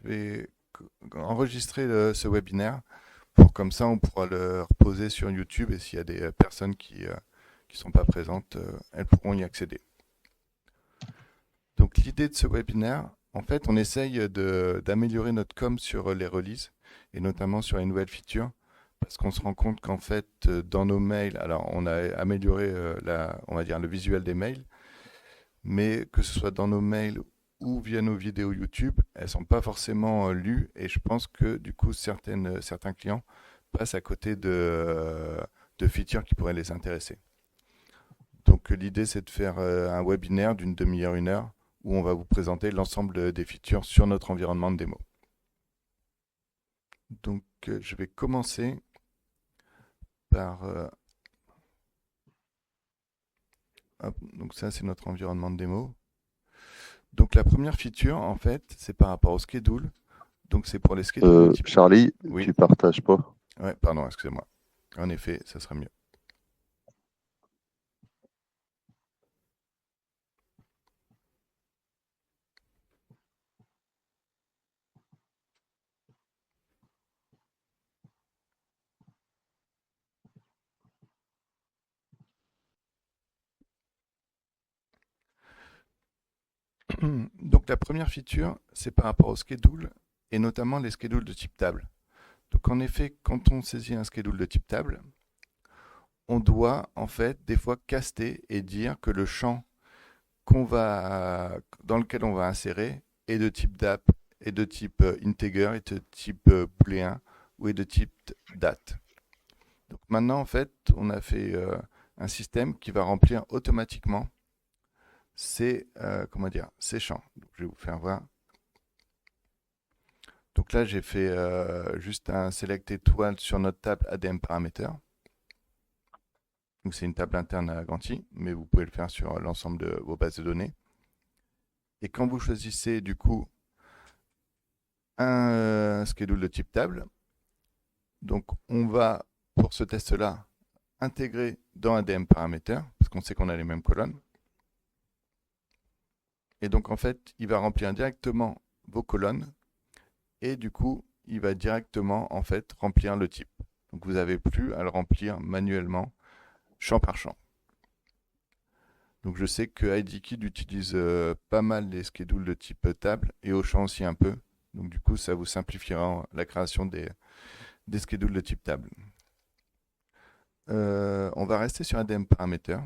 vais enregistrer ce webinaire pour comme ça on pourra le reposer sur YouTube et s'il y a des personnes qui sont pas présentes, elles pourront y accéder. Donc l'idée de ce webinaire, en fait, on essaye d'améliorer notre com sur les releases et notamment sur les nouvelles features parce qu'on se rend compte qu'en fait, dans nos mails, alors on a amélioré on va dire le visuel des mails, mais que ce soit dans nos mails ou via nos vidéos YouTube, elles sont pas forcément lues et je pense que du coup certains clients passent à côté de features qui pourraient les intéresser. Donc l'idée c'est de faire un webinaire d'une demi-heure, une heure, où on va vous présenter l'ensemble des features sur notre environnement de démo. Donc je vais commencer par... hop, donc ça c'est notre environnement de démo. Donc la première feature en fait c'est par rapport au schedule. Donc c'est pour les schedules de type... Charlie, Oui, tu partages pas. ouais, pardon, excusez-moi. En effet, ça sera mieux. Donc la première feature, c'est par rapport au schedule et notamment les schedules de type table. Donc en effet, quand on saisit un schedule de type table, on doit en fait des fois caster et dire que le champ dans lequel on va insérer est de type DAP, est de type integer, est de type booléen ou est de type date. Donc maintenant en fait, on a fait un système qui va remplir automatiquement ces champs. Donc, je vais vous faire voir. Donc là, j'ai fait juste un select étoile sur notre table ADM Parameter. Donc c'est une table interne à Ganti, mais vous pouvez le faire sur l'ensemble de vos bases de données. Et quand vous choisissez du coup un schedule de type table, donc on va pour ce test-là intégrer dans ADM Parameter, parce qu'on sait qu'on a les mêmes colonnes. Et donc en fait, il va remplir directement vos colonnes et du coup, il va directement en fait remplir le type. Donc vous n'avez plus à le remplir manuellement, champ par champ. Donc je sais que IDKit utilise pas mal les schedules de type table et Auchan aussi un peu. Donc du coup, ça vous simplifiera la création des schedules de type table. On va rester sur ADM Parameter.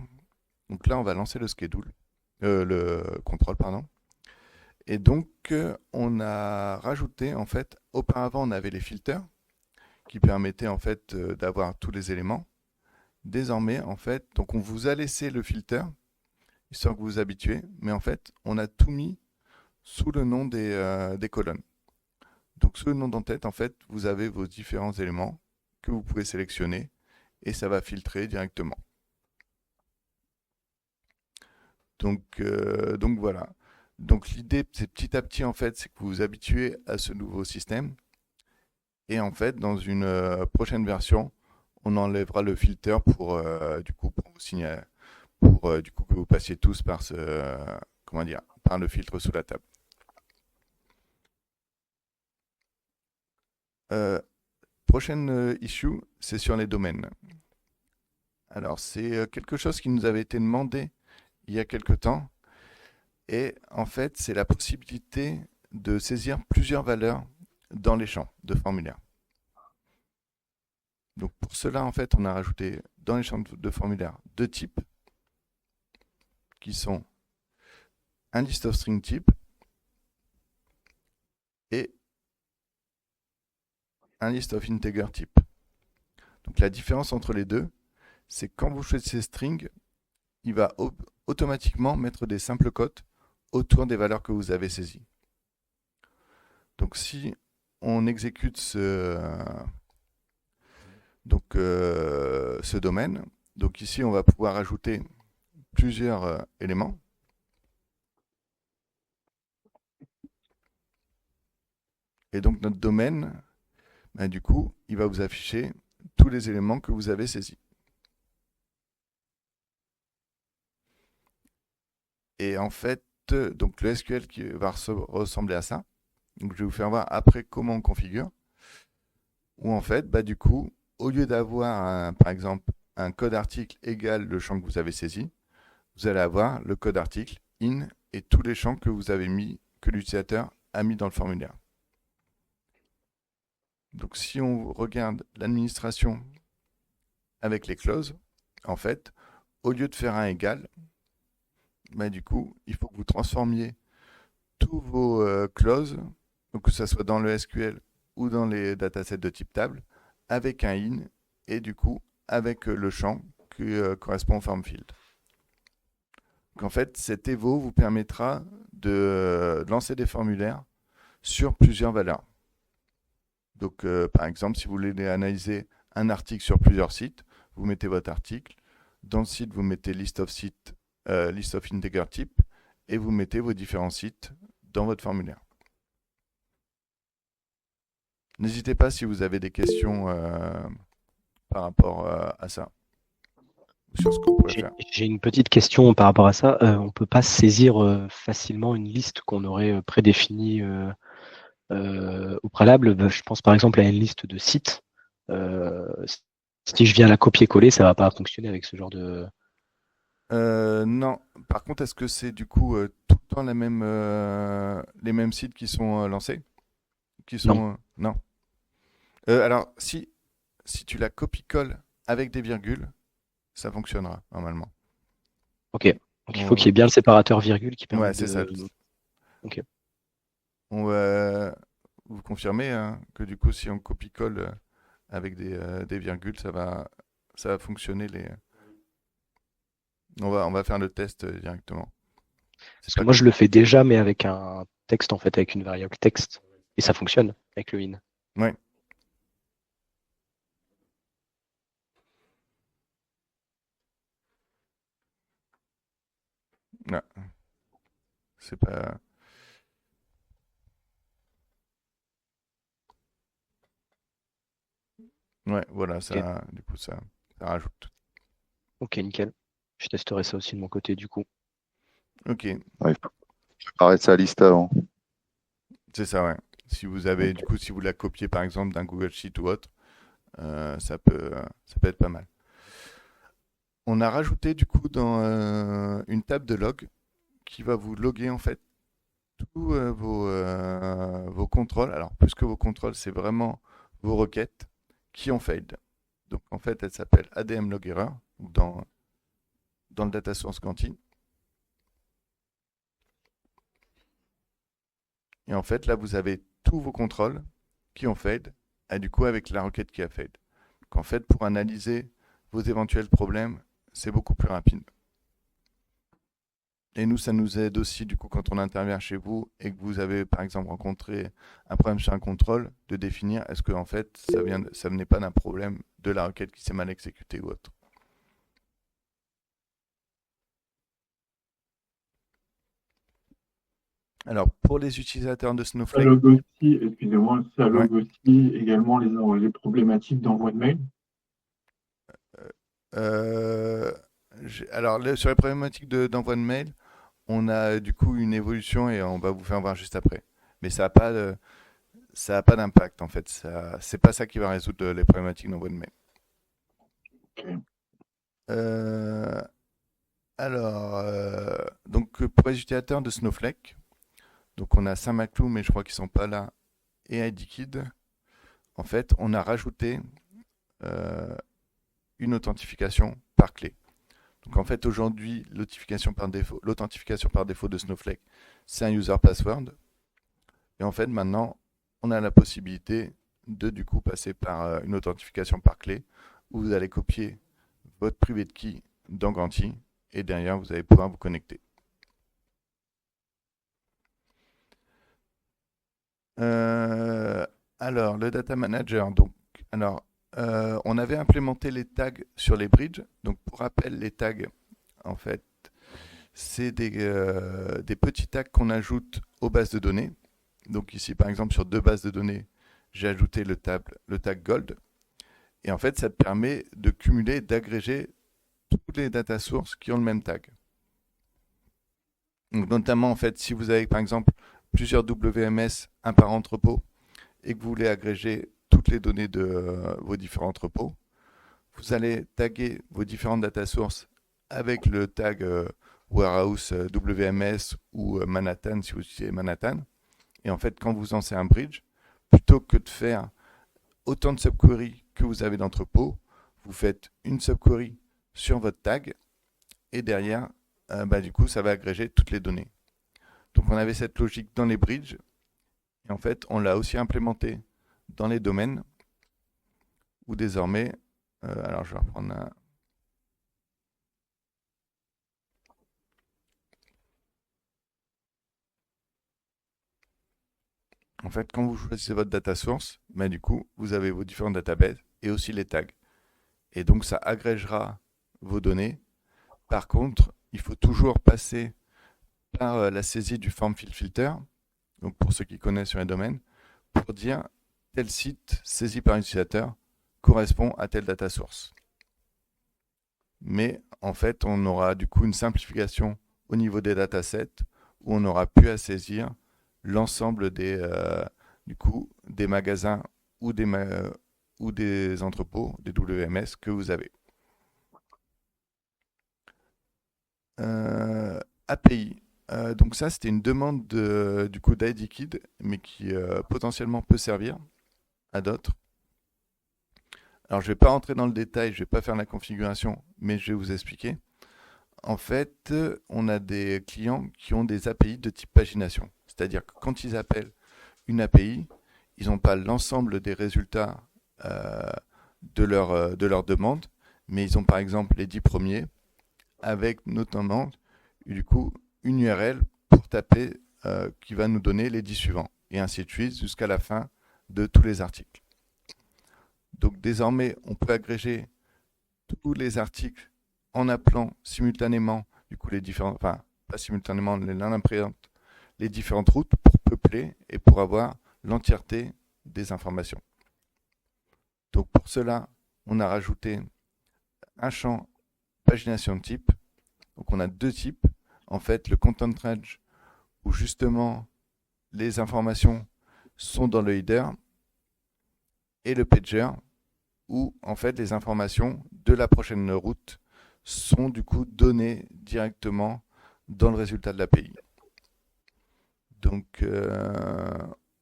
Donc là, on va lancer le schedule, le contrôle, pardon. Et donc, on a rajouté, en fait, auparavant, on avait les filters qui permettaient, en fait, d'avoir tous les éléments. Désormais, en fait, donc on vous a laissé le filter, histoire que vous vous habituez, mais en fait, on a tout mis sous le nom des colonnes. Donc, sous le nom d'entête, en fait, vous avez vos différents éléments que vous pouvez sélectionner et ça va filtrer directement. Donc voilà. Donc l'idée, c'est petit à petit, en fait, c'est que vous vous habituez à ce nouveau système. Et en fait, dans une prochaine version, on enlèvera le filter pour vous signaler, du coup que vous passiez tous par comment dire, par le filtre sous la table. Prochaine issue, c'est sur les domaines. Alors c'est quelque chose qui nous avait été demandé il y a quelque temps. Et en fait, c'est la possibilité de saisir plusieurs valeurs dans les champs de formulaire. Donc pour cela, en fait, on a rajouté dans les champs de formulaire deux types qui sont un list of string type et un list of integer type. Donc la différence entre les deux, c'est que quand vous choisissez string, il va automatiquement mettre des simples cotes autour des valeurs que vous avez saisies. Donc si on exécute ce domaine, donc ici on va pouvoir ajouter plusieurs éléments. Et donc notre domaine, ben, du coup, il va vous afficher tous les éléments que vous avez saisis. Et en fait, donc le SQL qui va ressembler à ça. Donc, je vais vous faire voir après comment on configure. Où en fait, bah, du coup, au lieu d'avoir, par exemple, un code article égal le champ que vous avez saisi, vous allez avoir le code article in et tous les champs que vous avez mis, que l'utilisateur a mis dans le formulaire. Donc si on regarde l'administration avec les clauses, en fait, au lieu de faire un égal, bah, du coup, il faut que vous transformiez tous vos clauses, donc que ce soit dans le SQL ou dans les datasets de type table, avec un in et du coup avec le champ qui correspond au form field. Donc en fait, cet evo vous permettra de lancer des formulaires sur plusieurs valeurs. Donc par exemple, si vous voulez analyser un article sur plusieurs sites, vous mettez votre article. Dans le site, vous mettez list of integer type et vous mettez vos différents sites dans votre formulaire. N'hésitez pas si vous avez des questions par rapport à ça, sur ce qu'on pourrait faire. J'ai une petite question par rapport à ça. On ne peut pas saisir facilement une liste qu'on aurait prédéfinie au préalable. Je pense par exemple à une liste de sites. Si je viens la copier-coller, ça ne va pas fonctionner avec ce genre de... Non. Par contre, est-ce que c'est du coup tout le temps les mêmes sites qui sont lancés? Non. Non. Alors, si tu la copie-colles avec des virgules, ça fonctionnera normalement. Ok. Donc il faut qu'il y ait bien le séparateur virgule qui Ouais, permette c'est ça. de... Ok. On va vous confirmer hein, que du coup, si on copie-colle avec des virgules, ça va fonctionner. On va faire le test directement. Parce que moi, je le fais déjà, mais avec un texte, en fait, avec une variable texte. Et ça fonctionne avec le in. Ouais. Non. C'est pas. Ouais, voilà, Ok, du coup, ça rajoute. ok, nickel. Je testerai ça aussi de mon côté, du coup. Ok, Ouais, il faut préparer sa liste avant. c'est ça, ouais. Si vous avez, du Ok. coup, si vous la copiez par exemple d'un Google Sheet ou autre, ça peut être pas mal. On a rajouté du coup dans une table de log qui va vous loguer en fait tous vos contrôles. Alors, plus que vos contrôles, c'est vraiment vos requêtes qui ont failed. Donc, en fait, elle s'appelle ADM log error dans le data source Quanti. Et en fait, là, vous avez tous vos contrôles qui ont failed, et du coup, avec la requête qui a failed. Donc, en fait, pour analyser vos éventuels problèmes, c'est beaucoup plus rapide. Et nous, ça nous aide aussi, du coup, quand on intervient chez vous et que vous avez, par exemple, rencontré un problème sur un contrôle, de définir est-ce que, en fait, ça venait pas d'un problème de la requête qui s'est mal exécutée ou autre. Alors, pour les utilisateurs de Ça Snowflake, log aussi, excusez-moi, ça ouais, log aussi également les problématiques d'envoi de mail. euh, alors, sur les problématiques d'envoi de mail, on a du coup une évolution et on va vous faire voir juste après. Mais ça a pas d'impact en fait. C'est pas ça qui va résoudre les problématiques d'envoi de mail. Ok. Euh, donc pour les utilisateurs de Snowflake, donc on a Saint-Maclou, mais je crois qu'ils sont pas là, et IDKid. En fait, on a rajouté euh, une authentification par clé. Donc en fait, aujourd'hui, l'authentification par défaut de Snowflake, c'est un user password. Et en fait, maintenant, on a la possibilité de du coup passer par une authentification par clé, où vous allez copier votre private key dans Ganti, et derrière, vous allez pouvoir vous connecter. Euh, alors, le data manager, donc, on avait implémenté les tags sur les bridges. Donc, pour rappel, les tags, en fait, c'est des petits tags qu'on ajoute aux bases de données. Donc ici, par exemple, sur deux bases de données, j'ai ajouté le tag Gold. Et en fait, ça te permet de cumuler, d'agréger toutes les data sources qui ont le même tag. Donc, notamment, en fait, si vous avez, par exemple, plusieurs WMS, un par entrepôt, et que vous voulez agréger toutes les données de vos différents entrepôts, vous allez taguer vos différentes data sources avec le tag warehouse WMS ou Manhattan si vous utilisez Manhattan. Et en fait, quand vous lancez un bridge, plutôt que de faire autant de subqueries que vous avez d'entrepôts, vous faites une subquery sur votre tag et derrière, du coup, ça va agréger toutes les données. Donc on avait cette logique dans les bridges et en fait, on l'a aussi implémenté dans les domaines où désormais, alors je vais reprendre un. En fait, quand vous choisissez votre data source, du coup, vous avez vos différentes databases et aussi les tags. Et donc, ça agrégera vos données. Par contre, il faut toujours passer par la saisie du form field filter, donc pour ceux qui connaissent sur les domaines, pour dire tel site saisi par un utilisateur correspond à telle data source. Mais en fait, on aura du coup une simplification au niveau des datasets où on aura pu à saisir l'ensemble des magasins ou des entrepôts, des WMS que vous avez. API. Donc ça, c'était une demande d'IDKid, mais qui potentiellement peut servir à d'autres. Alors, je ne vais pas rentrer dans le détail, je ne vais pas faire la configuration, mais je vais vous expliquer. En fait, on a des clients qui ont des API de type pagination. C'est-à-dire que quand ils appellent une API, ils n'ont pas l'ensemble des résultats de leur demande, mais ils ont par exemple les 10 premiers, avec notamment du coup une URL pour taper qui va nous donner les 10 suivants, et ainsi de suite jusqu'à la fin de tous les articles. Donc désormais, on peut agréger tous les articles en appelant simultanément du coup les différents, enfin pas simultanément l'un après l'autre, les différentes routes pour peupler et pour avoir l'entièreté des informations. Donc pour cela, on a rajouté un champ pagination de type. Donc on a deux types. En fait, le content range où justement les informations sont dans le header et le pager où en fait les informations de la prochaine route sont du coup données directement dans le résultat de l'API. Donc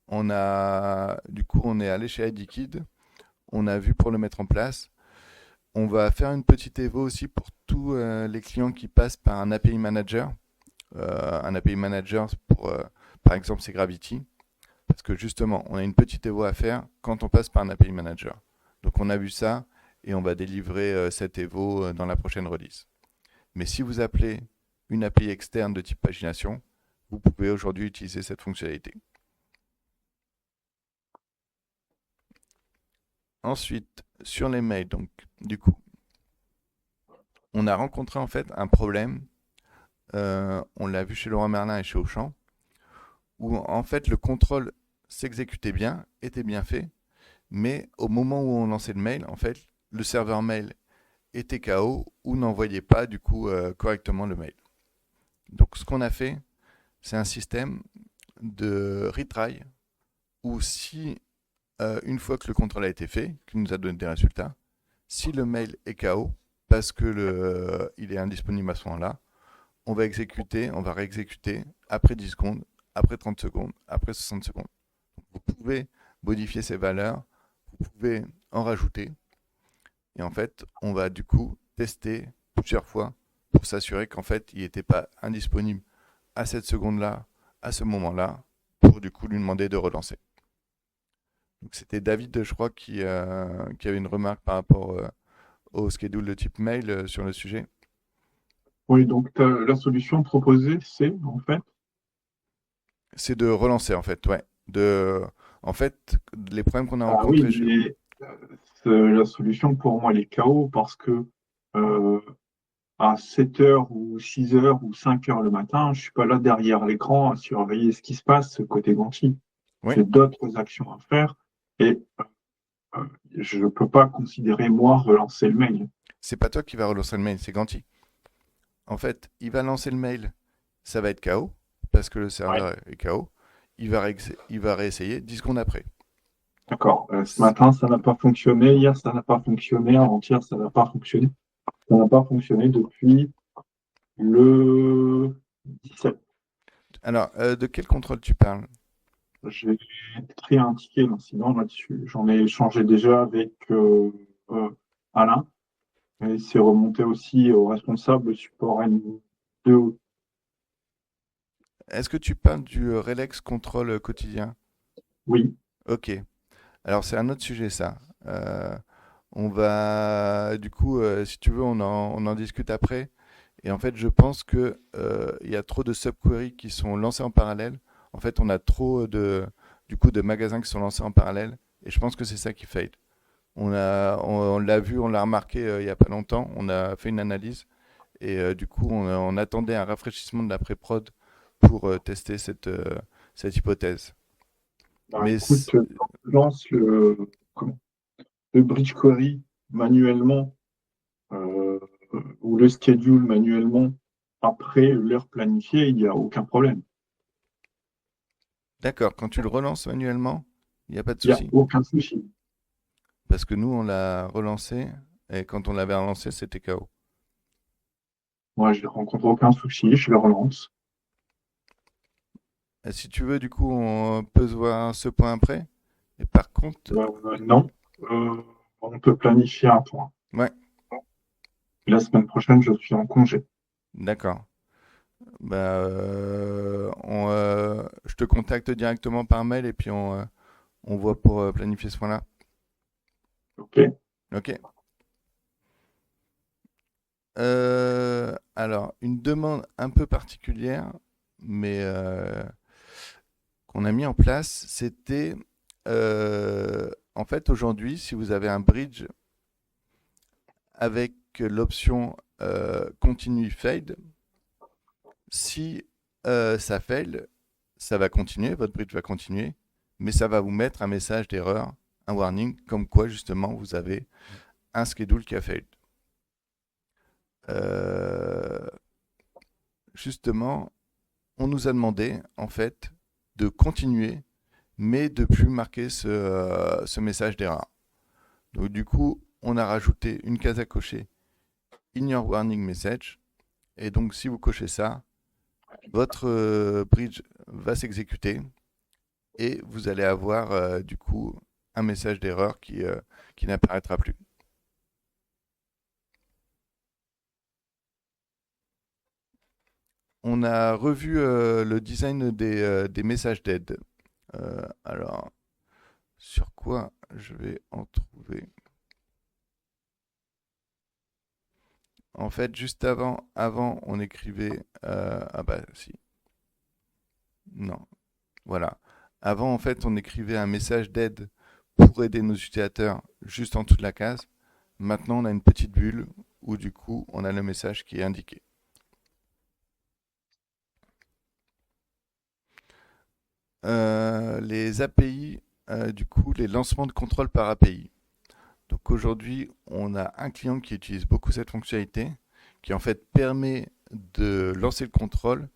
on est allé chez IDKid, on a vu pour le mettre en place. On va faire une petite évo aussi pour tous les clients qui passent par un API Manager. Un API Manager, par exemple, c'est Gravity. Parce que justement, on a une petite évo à faire quand on passe par un API Manager. Donc on a vu ça et on va délivrer cette évo dans la prochaine release. Mais si vous appelez une API externe de type pagination, vous pouvez aujourd'hui utiliser cette fonctionnalité. Ensuite, sur les mails, donc du coup, on a rencontré en fait un problème, on l'a vu chez Leroy Merlin et chez Auchan, où en fait le contrôle s'exécutait bien, était bien fait, mais au moment où on lançait le mail, en fait, le serveur mail était KO ou n'envoyait pas du coup correctement le mail. Donc ce qu'on a fait, c'est un système de retry où si une fois que le contrôle a été fait, qu'il nous a donné des résultats, si le mail est KO parce que il est indisponible à ce moment-là, on va réexécuter après 10 secondes, après 30 secondes, après 60 secondes. Vous pouvez modifier ces valeurs, vous pouvez en rajouter. Et en fait, on va du coup tester plusieurs fois pour s'assurer qu'en fait, il n'était pas indisponible à cette seconde-là, à ce moment-là, pour du coup lui demander de relancer. Donc c'était David, je crois, qui avait une remarque par rapport au schedule de type mail sur le sujet. Oui, donc la solution proposée, c'est en fait. C'est de relancer en fait, ouais. En fait, les problèmes qu'on a Ah oui, rencontrés mais la solution pour moi, elle est KO parce que à 7h ou 6h ou 5h le matin, je suis pas là derrière l'écran à surveiller ce qui se passe côté Ganti. Oui, J'ai d'autres actions à faire et je ne peux pas considérer, moi, relancer le mail. c'est pas toi qui va relancer le mail, c'est Ganti. En fait, il va lancer le mail, ça va être KO, parce que le Ouais. serveur est KO. il va réessayer 10 secondes après. D'accord. Ce matin, ça n'a pas fonctionné. Hier, ça n'a pas fonctionné. Avant-hier, ça n'a pas fonctionné. Ça n'a pas fonctionné depuis le 17. Alors, de quel contrôle tu parles? J'ai créé un ticket d'incident là-dessus. J'en ai échangé déjà avec Alain. Et c'est remonté aussi au responsable support N2. Est-ce que tu parles du Relex contrôle quotidien? Oui, Ok. Alors, c'est un autre sujet, ça. On va, du coup, si tu veux, on en discute après. Et en fait, je pense que il y a trop de subqueries qui sont lancées en parallèle. En fait, on a trop du coup, de magasins qui sont lancés en parallèle. Et je pense que c'est ça qui fade. On l'a vu, on l'a remarqué il y a pas longtemps. On a fait une analyse. Et du coup, on attendait un rafraîchissement de la pré-prod pour tester cette hypothèse. bah, Mais écoute, lance le bridge query manuellement euh, ou le schedule manuellement après l'heure planifiée, il n'y a aucun problème. d'accord, quand tu le relances manuellement, il n'y a pas de Il n'y a souci. aucun souci. Parce que nous, on l'a relancé, et quand on l'avait relancé, c'était KO. Moi, je ne rencontre aucun souci, je le relance. Et si tu veux, du coup, on peut se voir ce point après. Et par contre, Non, Euh, on peut planifier un point. ouais, La semaine prochaine, je suis en congé. d'accord. Bah, je te contacte directement par mail et puis on voit pour planifier ce point-là. OK? Ok. Alors, une demande un peu particulière, mais qu'on a mis en place, c'était en fait aujourd'hui, si vous avez un bridge avec l'option continue fade, si ça fail, ça va continuer, votre bridge va continuer, mais ça va vous mettre un message d'erreur, un warning, comme quoi justement vous avez un schedule qui a failed. Euh, Justement, on nous a demandé en fait de continuer, mais de plus marquer ce message d'erreur. Donc du coup, on a rajouté une case à cocher, Ignore Warning Message, et donc si vous cochez ça, votre bridge va s'exécuter et vous allez avoir du coup un message d'erreur qui n'apparaîtra plus. On a revu le design des messages d'aide. Alors, sur quoi je vais en trouver? En fait, juste avant on écrivait... ah bah si, non, voilà. Avant, en fait, on écrivait un message d'aide pour aider nos utilisateurs juste en dessous de la case. Maintenant, on a une petite bulle où du coup, on a le message qui est indiqué. Les API, du coup, les lancements de contrôle par API. Donc aujourd'hui, on a un client qui utilise beaucoup cette fonctionnalité, qui en fait permet de lancer le contrôle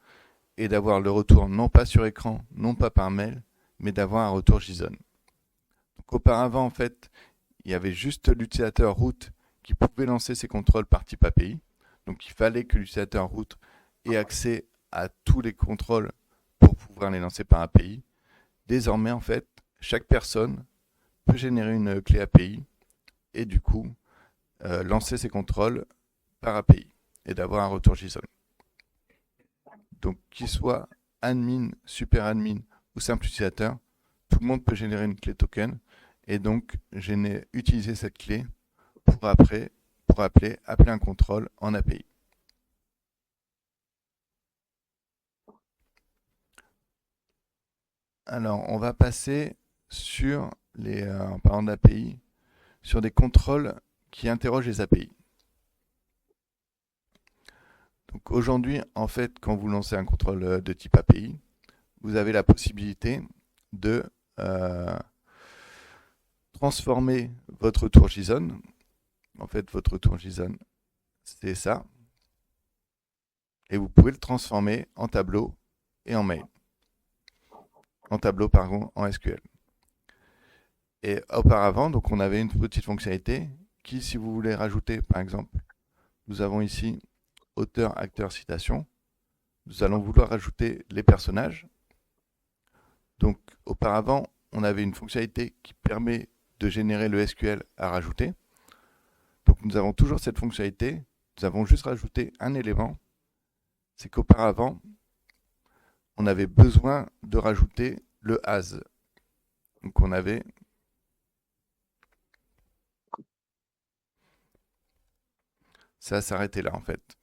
et d'avoir le retour non pas sur écran, non pas par mail, mais d'avoir un retour JSON. Donc auparavant, en fait, il y avait juste l'utilisateur root qui pouvait lancer ses contrôles par type API. Donc il fallait que l'utilisateur root ait accès à tous les contrôles pour pouvoir les lancer par API. Désormais, en fait, chaque personne peut générer une clé API et du coup lancer ses contrôles par API et d'avoir un retour JSON. Donc qu'il soit admin, super admin ou simple utilisateur, tout le monde peut générer une clé token et donc utiliser cette clé pour appeler un contrôle en API. Alors on va passer sur en parlant d'API, sur des contrôles qui interrogent les API. Donc aujourd'hui, en fait, quand vous lancez un contrôle de type API, vous avez la possibilité de transformer votre tour JSON. En fait, votre tour JSON, c'est ça. Et vous pouvez le transformer en tableau et en mail. en tableau pardon, en SQL. Et auparavant, donc on avait une petite fonctionnalité qui, si vous voulez rajouter, par exemple, nous avons ici auteur, acteur, citation. Nous allons vouloir rajouter les personnages. Donc auparavant, on avait une fonctionnalité qui permet de générer le SQL à rajouter. Donc nous avons toujours cette fonctionnalité. Nous avons juste rajouté un élément. C'est qu'auparavant, on avait besoin de rajouter le as. Donc on avait ça s'arrêtait là en fait.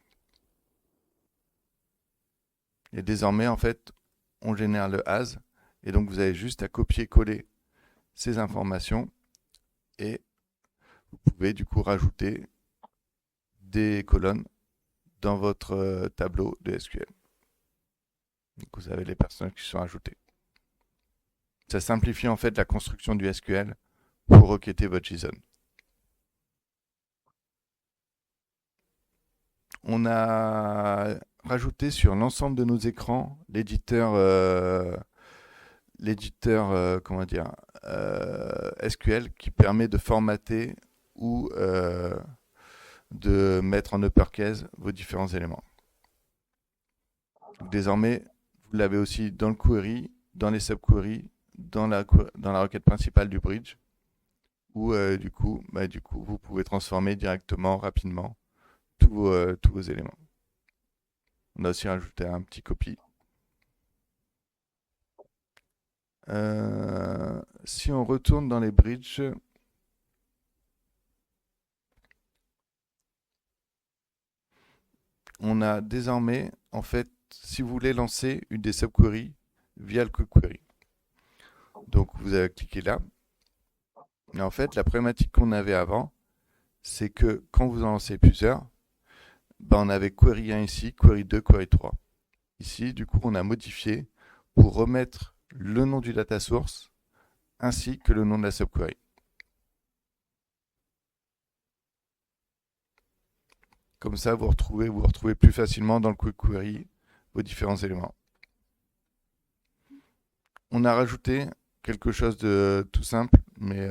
Et désormais en fait, on génère le as et donc vous avez juste à copier-coller ces informations et vous pouvez du coup rajouter des colonnes dans votre tableau de SQL. Donc vous avez les personnages qui sont ajoutés. Ça simplifie en fait la construction du SQL pour requêter votre JSON. On a rajouté sur l'ensemble de nos écrans l'éditeur comment dire SQL qui permet de formater ou de mettre en uppercase vos différents éléments. Donc, désormais, vous l'avez aussi dans le query, dans les subqueries, dans la requête principale du bridge, où du coup, vous pouvez transformer directement, rapidement, tous vos éléments. On a aussi rajouté un petit copy. Si on retourne dans les bridges, on a désormais, en fait, si vous voulez lancer une des subqueries via le quick query. Donc vous avez cliqué là. Et en fait, la problématique qu'on avait avant, c'est que quand vous en lancez plusieurs, on avait query 1 ici, query 2, query 3. Ici, du coup, on a modifié pour remettre le nom du data source ainsi que le nom de la subquery. Comme ça, vous retrouvez plus facilement dans le quick query vos différents éléments. On a rajouté quelque chose de tout simple, mais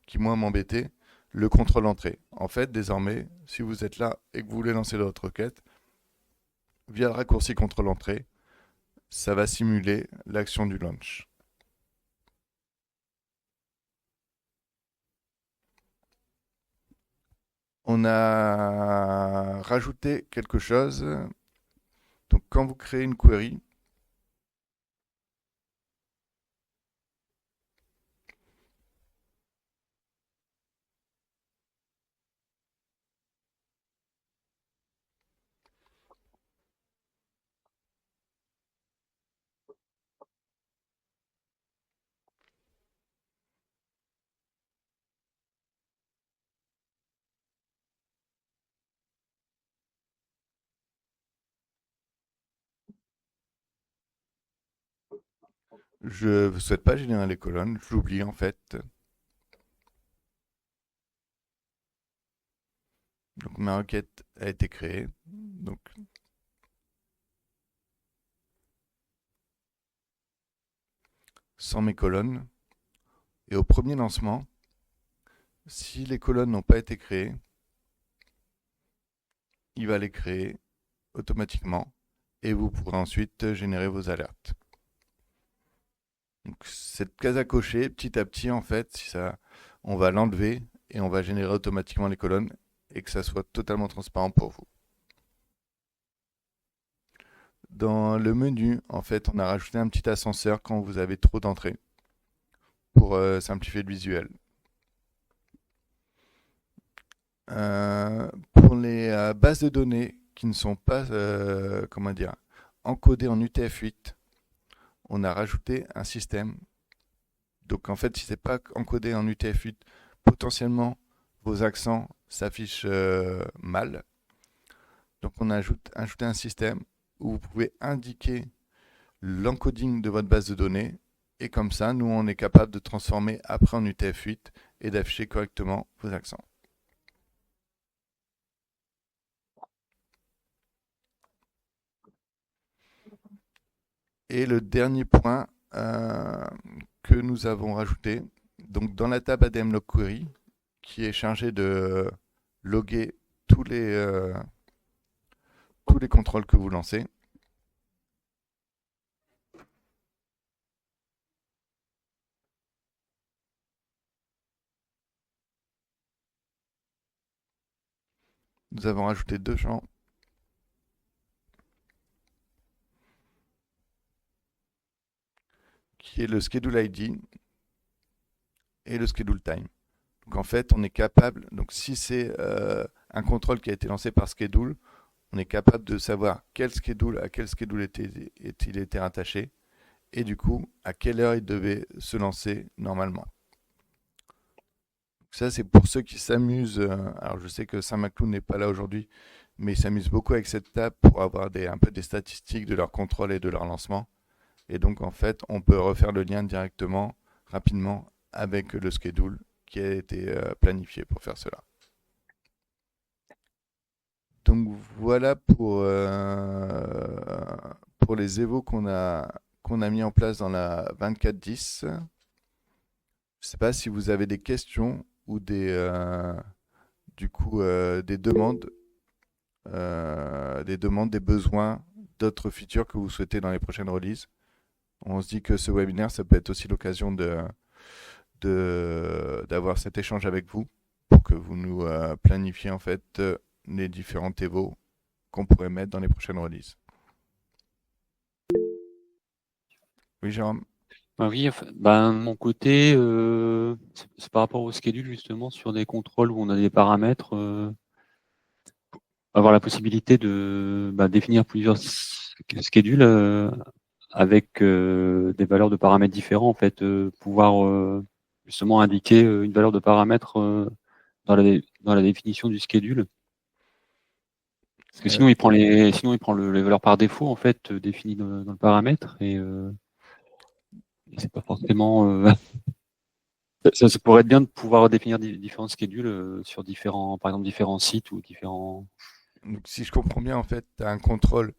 qui moi m'embêtait, le contrôle entrée. En fait, désormais, si vous êtes là et que vous voulez lancer votre requête, via le raccourci contrôle entrée, ça va simuler l'action du launch. On a rajouté quelque chose. Donc quand vous créez une query, je ne souhaite pas générer les colonnes, je l'oublie en fait. Donc ma requête a été créée. Donc sans mes colonnes. Et au premier lancement, si les colonnes n'ont pas été créées, il va les créer automatiquement et vous pourrez ensuite générer vos alertes. Donc, cette case à cocher, petit à petit, en fait, si ça, on va l'enlever et on va générer automatiquement les colonnes et que ça soit totalement transparent pour vous. Dans le menu, en fait, on a rajouté un petit ascenseur quand vous avez trop d'entrées pour simplifier le visuel. Pour les bases de données qui ne sont pas comment dire, encodées en UTF-8, on a rajouté un système. Donc en fait, si ce n'est pas encodé en UTF-8, potentiellement vos accents s'affichent mal. Donc on a ajouté un système où vous pouvez indiquer l'encoding de votre base de données et comme ça, nous, on est capable de transformer après en UTF-8 et d'afficher correctement vos accents. Et le dernier point que nous avons rajouté. Donc dans la table ADM Log Query, qui est chargée de loguer tous les contrôles que vous lancez. Nous avons rajouté deux champs. Qui est le schedule ID et le schedule time. Donc en fait, on est capable, donc si c'est un contrôle qui a été lancé par schedule, on est capable de savoir à quel schedule il était rattaché et du coup à quelle heure il devait se lancer normalement. Ça, c'est pour ceux qui s'amusent. Alors, je sais que Saint-Maclou n'est pas là aujourd'hui, mais ils s'amusent beaucoup avec cette table pour avoir un peu des statistiques de leur contrôle et de leur lancement. Et donc, en fait, on peut refaire le lien directement, rapidement, avec le schedule qui a été planifié pour faire cela. Donc, voilà pour les évos qu'on a mis en place dans la 2410. Je ne sais pas si vous avez des questions ou des demandes, des besoins, d'autres features que vous souhaitez dans les prochaines releases. On se dit que ce webinaire, ça peut être aussi l'occasion d'avoir cet échange avec vous pour que vous nous planifiez en fait les différents evos qu'on pourrait mettre dans les prochaines releases. Oui, Jérôme. Oui, de mon côté, c'est par rapport au schedule justement sur des contrôles où on a des paramètres, avoir la possibilité de définir plusieurs schedules avec des valeurs de paramètres différents, en fait, pouvoir justement indiquer une valeur de paramètre dans la définition du schedule. Parce que sinon il prend les valeurs par défaut en fait définies dans le paramètre et c'est pas forcément ça pourrait être bien de pouvoir définir différents schedules sur par exemple différents sites ou différents. Donc, si je comprends bien, en fait, tu as un contrôle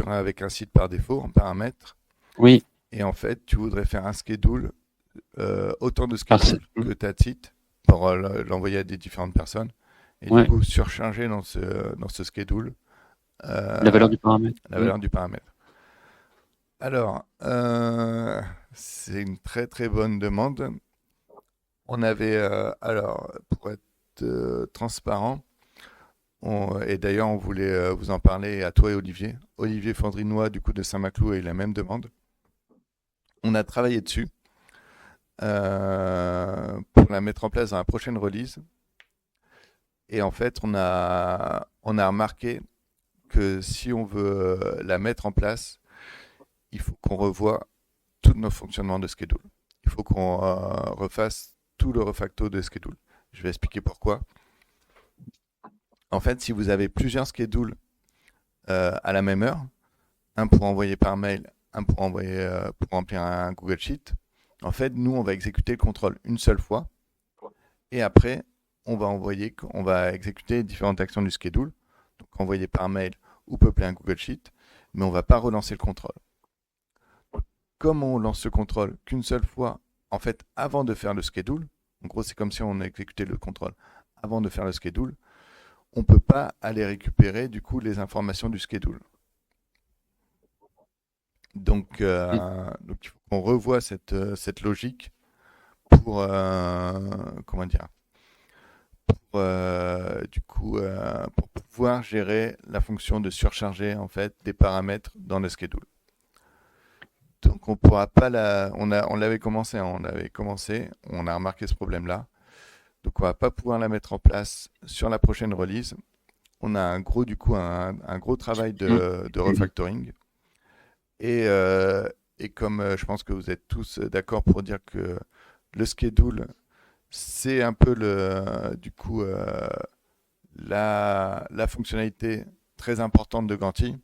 avec un site par défaut, en paramètre. Oui. Et en fait, tu voudrais faire un schedule, autant de schedules que tu as de sites, pour l'envoyer à des différentes personnes. Et du coup, surcharger dans ce schedule la valeur du paramètre. La valeur du paramètre. Alors, c'est une très très bonne demande. On avait, alors, pour être transparent, et d'ailleurs, on voulait vous en parler à toi et Olivier. Olivier Fandrinois, du coup, de Saint-Maclou, a eu la même demande. On a travaillé dessus pour la mettre en place dans la prochaine release. Et en fait, on a remarqué que si on veut la mettre en place, il faut qu'on revoie tous nos fonctionnements de schedule. Il faut qu'on refasse tout le refacto de schedule. Je vais expliquer pourquoi. En fait, si vous avez plusieurs schedules à la même heure, un pour envoyer par mail, un pour remplir un Google Sheet, en fait, nous, on va exécuter le contrôle une seule fois. Et après, on va exécuter différentes actions du schedule, donc envoyer par mail ou peupler un Google Sheet, mais on ne va pas relancer le contrôle. Comme on lance ce contrôle qu'une seule fois, en fait, avant de faire le schedule, en gros, c'est comme si on exécutait le contrôle avant de faire le schedule, on ne peut pas aller récupérer du coup les informations du schedule. Donc, il faut qu'on revoie cette logique pour pour pouvoir gérer la fonction de surcharger en fait des paramètres dans le schedule. Donc on pourra pas on l'avait commencé, on a remarqué ce problème-là. Donc on va pas pouvoir la mettre en place sur la prochaine release. On a un gros travail de refactoring. Et comme je pense que vous êtes tous d'accord pour dire que le schedule, c'est un peu la fonctionnalité très importante de Ganti.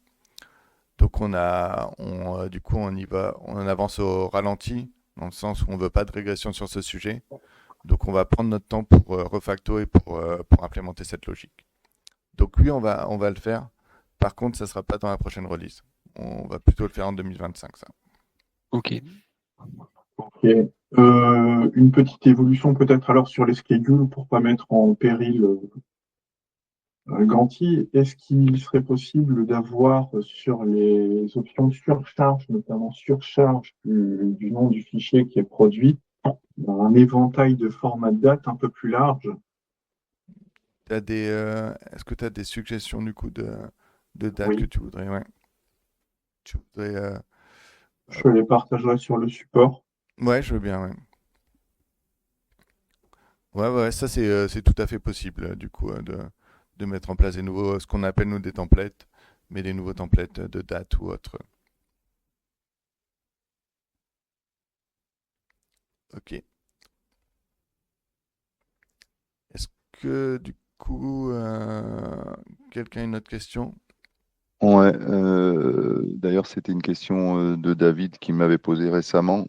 Donc on avance au ralenti, dans le sens où on ne veut pas de régression sur ce sujet. Donc on va prendre notre temps pour refacto et pour implémenter cette logique. Donc oui, on va le faire. Par contre, ça ne sera pas dans la prochaine release. On va plutôt le faire en 2025, ça. Ok. Ok. Une petite évolution peut-être alors sur les schedules pour pas mettre en péril Ganti. Est-ce qu'il serait possible d'avoir sur les options de surcharge, notamment surcharge du nom du fichier qui est produit, un éventail de formats de date un peu plus large? Est-ce que tu as des suggestions du coup de dates que Oui, tu voudrais, ouais. Tu voudrais, je les partagerai sur le support. ouais, je veux bien, ouais. Ouais, ouais, ça c'est tout à fait possible du coup de mettre en place des nouveaux, ce qu'on appelle nous des templates, mais des nouveaux templates de date ou autre. Ok. Est-ce que du coup quelqu'un a une autre question? Ouais, d'ailleurs, c'était une question de David qui m'avait posé récemment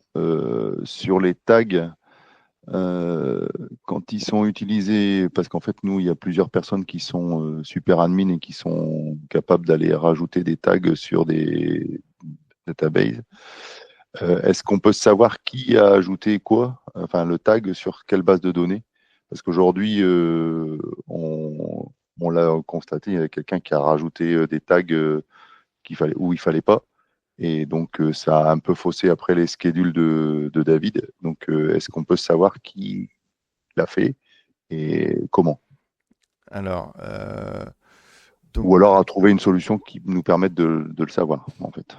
sur les tags. euh, Quand ils sont utilisés, parce qu'en fait, nous, il y a plusieurs personnes qui sont super admin et qui sont capables d'aller rajouter des tags sur des databases. Est-ce qu'on peut savoir qui a ajouté quoi, enfin le tag sur quelle base de données? Parce qu'aujourd'hui, on l'a constaté, il y a quelqu'un qui a rajouté des tags qu'il fallait, où il fallait pas. Et donc, ça a un peu faussé après les schedules de David. Donc, est-ce qu'on peut savoir qui l'a fait et comment? Alors, donc, Ou alors à trouver une solution qui nous permette de le savoir, en fait.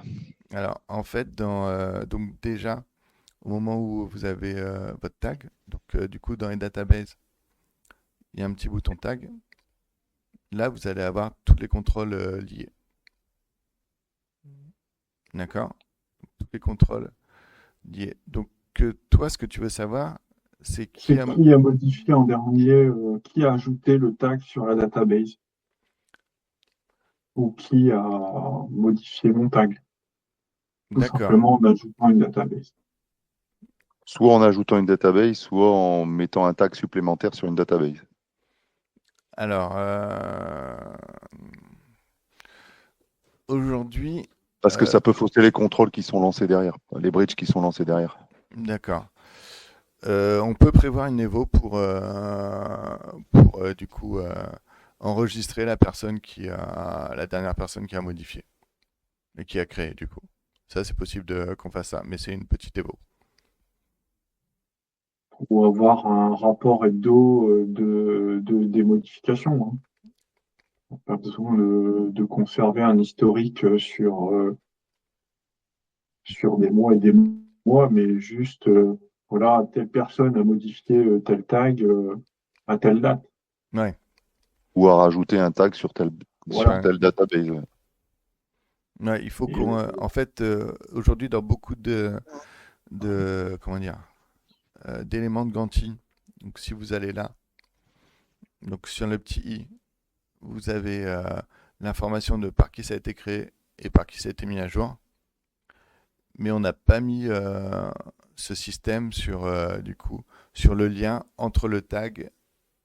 alors, en fait, donc déjà, au moment où vous avez votre tag, donc du coup, dans les databases, il y a un petit bouton tag. Là, vous allez avoir tous les contrôles liés. D'accord? Tous les contrôles liés. Donc, toi, ce que tu veux savoir, c'est qui C'est a. qui a modifié en dernier, qui a ajouté le tag sur la database ou qui a modifié mon tag, tout D'accord. simplement en ajoutant une database. Soit en ajoutant une database, soit en mettant un tag supplémentaire sur une database. Alors, aujourd'hui, Parce que euh, ça peut fausser les contrôles qui sont lancés derrière, les bridges qui sont lancés derrière. d'accord. On peut prévoir une Evo pour du coup enregistrer la dernière personne qui a modifié et qui a créé du coup. Ça, c'est possible qu'on fasse ça, mais c'est une petite Evo. Ou avoir un rapport hebdo des modifications, hein. Pas besoin de conserver un historique sur des mois et des mois, mais juste, voilà, telle personne a modifié tel tag à telle date. Ouais. Ou à rajouter un tag Sur sur Voilà. un- telle database. Ouais. ouais, il faut Et, en fait, aujourd'hui, dans beaucoup comment dire, d'éléments de Ganti, donc si vous allez là, donc sur le petit i, vous avez l'information de par qui ça a été créé et par qui ça a été mis à jour. Mais on n'a pas mis ce système du coup, sur le lien entre le tag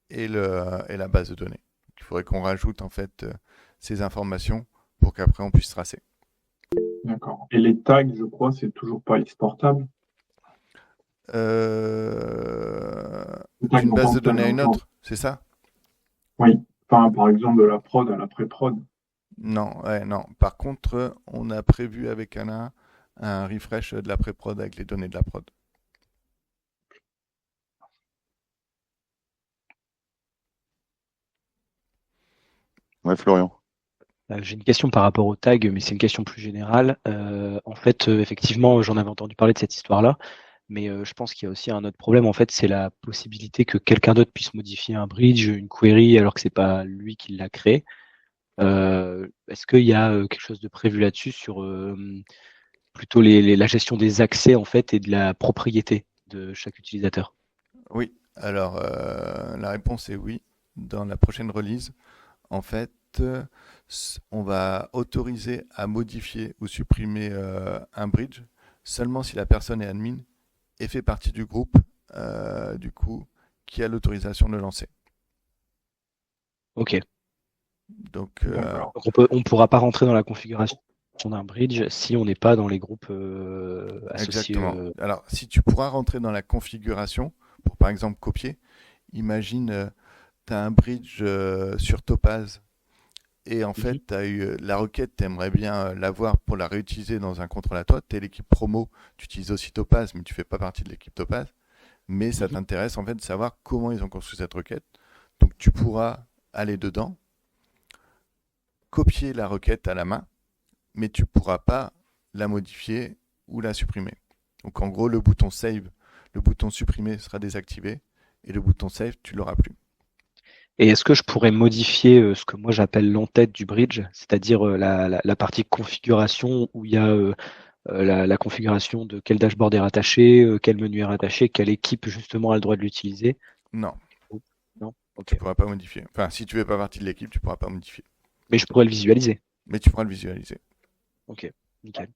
et la base de données. Donc, il faudrait qu'on rajoute en fait ces informations pour qu'après on puisse tracer. d'accord. Et les tags, je crois, c'est toujours pas exportable. Euh, Le tag D'une en base tant de que tel, données à hein, une autre, c'est ça? oui. Enfin, par exemple, de la prod à la pré-prod. Non, ouais, non. Par contre, on a prévu avec Anna un refresh de la pré-prod avec les données de la prod. Ouais, Florian. J'ai une question par rapport au tag, mais c'est une question plus générale. En fait, effectivement, j'en avais entendu parler de cette histoire-là, mais je pense qu'il y a aussi un autre problème. En fait, c'est la possibilité que quelqu'un d'autre puisse modifier un bridge, une query, alors que c'est pas lui qui l'a créé. Est-ce qu'il y a quelque chose de prévu là-dessus sur plutôt la gestion des accès en fait et de la propriété de chaque utilisateur? Oui, alors la réponse est oui. Dans la prochaine release, en fait, on va autoriser à modifier ou supprimer un bridge seulement si la personne est admin et fait partie du groupe, du coup, qui a l'autorisation de le lancer. Ok. Donc, D'accord. Donc on pourra pas rentrer dans la configuration. d'un bridge si on n'est pas dans les groupes associés. Exactement. Alors, si tu pourras rentrer dans la configuration pour, par exemple, copier, imagine, tu as un bridge sur Topaz et en fait, tu as eu la requête, tu aimerais bien l'avoir pour la réutiliser dans un contrôle à toi. Tu es l'équipe promo, tu utilises aussi Topaz, mais tu fais pas partie de l'équipe Topaz. Mais ça t'intéresse en fait de savoir comment ils ont construit cette requête. Donc, tu pourras aller dedans, copier la requête à la main, mais tu pourras pas la modifier ou la supprimer. Donc en gros, le bouton save, le bouton supprimer sera désactivé et le bouton save, tu l'auras plus. Et est-ce que je pourrais modifier ce que moi j'appelle l'entête du bridge, c'est-à-dire la partie configuration où il y a la configuration de quel dashboard est rattaché, quel menu est rattaché, quelle équipe justement a le droit de l'utiliser? Non, Non? Ok. tu pourras pas modifier. Enfin, si tu fais pas partie de l'équipe, tu pourras pas modifier. Mais je pourrais le visualiser. Mais tu pourras le visualiser. Ok, nickel.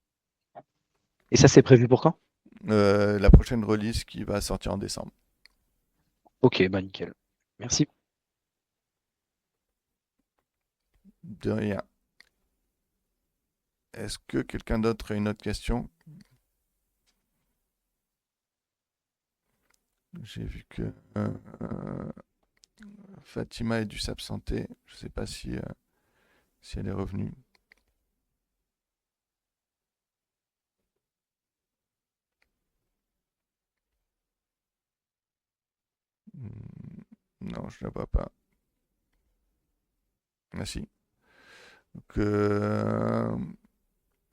Et ça, c'est prévu pour quand? La prochaine release qui va sortir en décembre. Ok, bah nickel. Merci. De rien. Est-ce que quelqu'un d'autre a une autre question? J'ai vu que Fatima a dû s'absenter. Je ne sais pas si elle est revenue. Non, je ne la vois pas. Merci. Donc,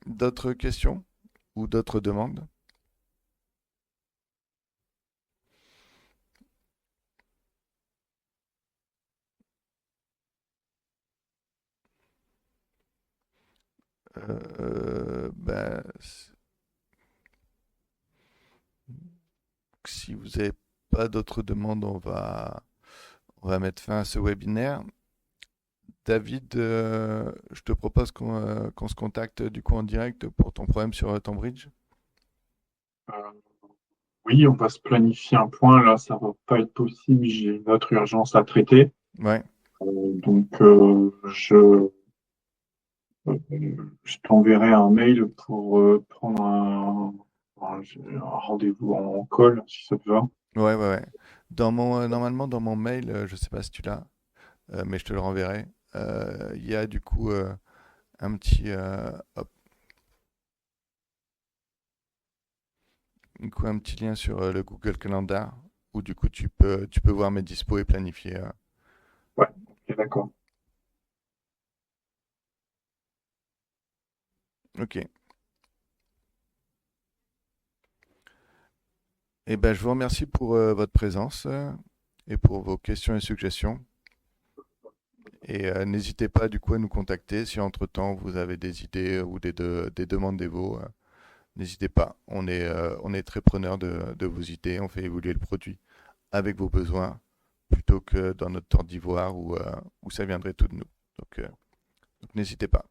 d'autres questions ou d'autres demandes? Ben, si vous n'avez pas d'autres demandes, on va mettre fin à ce webinaire. David, je te propose qu'on se contacte du coup en direct pour ton problème sur ton bridge. Oui, on va se planifier un point. Là, ça va pas être possible. J'ai une autre urgence à traiter. Ouais, Donc, je t'enverrai un mail pour prendre un rendez-vous en call, si ça te va. ouais. Normalement, dans mon mail, je sais pas si tu l'as, mais je te le renverrai. Il y a du coup un petit, hop, un petit lien sur le Google Calendar où du coup tu peux voir mes dispos et planifier. Ouais, ok, d'accord. Ok. Et ben, je vous remercie pour votre présence et pour vos questions et suggestions. Et n'hésitez pas du coup à nous contacter si entre-temps vous avez des idées ou des demandes d'Evo. N'hésitez pas, on est très preneur de vos idées, on fait évoluer le produit avec vos besoins plutôt que dans notre tour d'ivoire où ça viendrait tout de nous. Donc n'hésitez pas.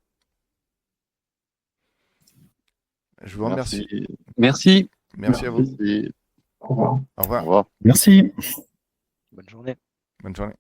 Je vous remercie. Merci. Merci à vous. Merci. Au revoir. Au revoir. Au revoir. Merci. Bonne journée. Bonne journée.